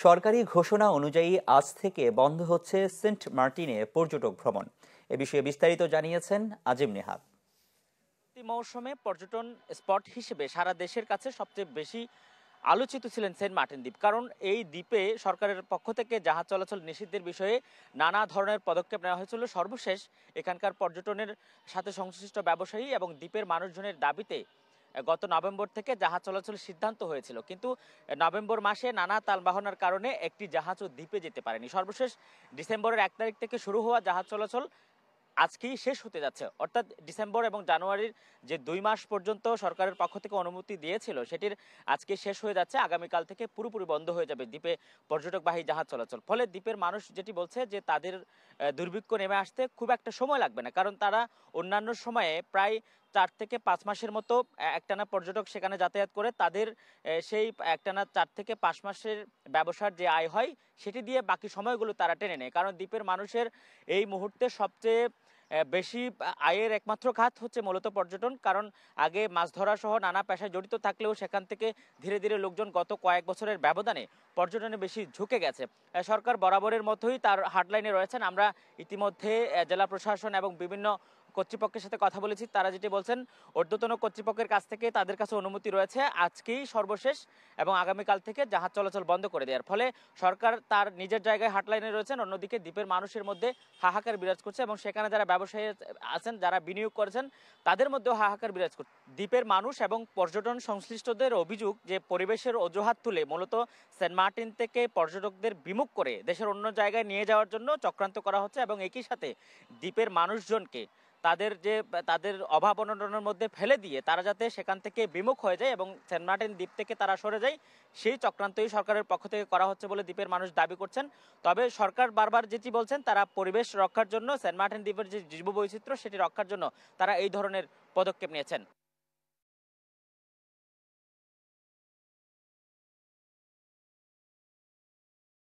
সরকারি ঘোষণা অনুযায়ী আজ থেকে বন্ধ হচ্ছে সেন্ট মার্টিনে পর্যটক ভ্রমণ। এ বিষয়ে বিস্তারিত জানিয়েছেন আজিম নেহাত। মৌসুমে পর্যটন স্পট হিসেবে সারা দেশের কাছে সবচেয়ে বেশি আলোচিত ছিলেন সেন্ট মার্টিন দ্বীপ। কারণ এই দ্বীপে সরকারের পক্ষ থেকে জাহাজ চলাচল নিষিদ্ধের বিষয়ে নানা ধরনের পদক্ষেপ নেওয়া হয়েছিল। সর্বশেষ এখানকার পর্যটনের সাথে সংশ্লিষ্ট ব্যবসায়ী এবং দ্বীপের মানুষজনের দাবিতে গত নভেম্বর থেকে জাহাজ চলাচলের সিদ্ধান্ত হয়েছিল, কিন্তু নভেম্বর মাসে নানা তালবাহনার কারণে একটি জাহাজও দ্বীপে যেতে পারেনি। সর্বশেষ ডিসেম্বরের 1 তারিখ থেকে শুরু হওয়া জাহাজ চলাচল আজকেই শেষ হতে যাচ্ছে। অর্থাৎ ডিসেম্বর এবং জানুয়ারির যে 2 মাস পর্যন্ত সরকারের পক্ষ থেকে অনুমতি দিয়েছিল সেটির আজকে শেষ হয়ে যাচ্ছে। আগামীকাল থেকে পুরোপুরি বন্ধ হয়ে যাবে দ্বীপে পর্যটকবাহী জাহাজ চলাচল। ফলে দ্বীপের মানুষ যেটি বলছে যে তাদের দুর্ভিক্ষ নেমে আসতে খুব একটা সময় লাগবে না, কারণ তারা অন্যান্য সময়ে প্রায় 4 থেকে 5 মাসের মতো একটানা পর্যটক সেখানে যাতায়াত করে তাদের সেই একটানা 4 থেকে 5 মাসের ব্যবসার যে আয় হয় সেটি দিয়ে বাকি সময়গুলো তারা টেনে নেয়। কারণ দ্বীপের মানুষের এই মুহূর্তে সবচেয়ে বেশি আয়ের একমাত্র খাত হচ্ছে মূলত পর্যটন। কারণ আগে মাছ ধরা সহ নানা পেশায় জড়িত থাকলেও সেখান থেকে ধীরে ধীরে লোকজন গত কয়েক বছরের ব্যবধানে পর্যটনে বেশি ঝুঁকে গেছে। সরকার বরাবরের মতোই তার হার্ডলাইনে রয়েছেন। আমরা ইতিমধ্যে জেলা প্রশাসন এবং বিভিন্ন কর্তৃপক্ষের সাথে কথা বলেছি। তারা যেটি বলছেন, ঊর্ধ্বতন কর্তৃপক্ষের কাছ থেকে তাদের কাছে অনুমতি রয়েছে আজকেই সর্বশেষ এবং আগামীকাল থেকে জাহাজ চলাচল বন্ধ করে দেওয়ার। ফলে সরকার তার নিজের জায়গায় হাটলাইনে রয়েছেন, অন্যদিকে দ্বীপের মানুষের মধ্যে হাহাকার বিরাজ করছে এবং সেখানে যারা ব্যবসায়ী আছেন, যারা বিনিয়োগ করেছেন, তাদের মধ্যেও হাহাকার বিরাজ করছে। দ্বীপের মানুষ এবং পর্যটন সংশ্লিষ্টদের অভিযোগ যে পরিবেশের অজুহাত তুলে মূলত সেন্ট মার্টিন থেকে পর্যটকদের বিমুখ করে দেশের অন্য জায়গায় নিয়ে যাওয়ার জন্য চক্রান্ত করা হচ্ছে এবং একই সাথে দ্বীপের মানুষজনকে তাদের অভাব অনটনের মধ্যে ফেলে দিয়ে তারা যাতে সেখান থেকে বিমুখ হয়ে যায় এবং সেন্ট মার্টিন দ্বীপ থেকে তারা সরে যায়, সেই চক্রান্তই সরকারের পক্ষ থেকে করা হচ্ছে বলে দ্বীপের মানুষ দাবি করছেন। তবে সরকার বারবার যেটি বলছেন, তারা পরিবেশ রক্ষার জন্য সেন্ট মার্টিন দ্বীপের যে জীববৈচিত্র্য সেটি রক্ষার জন্য তারা এই ধরনের পদক্ষেপ নিয়েছেন।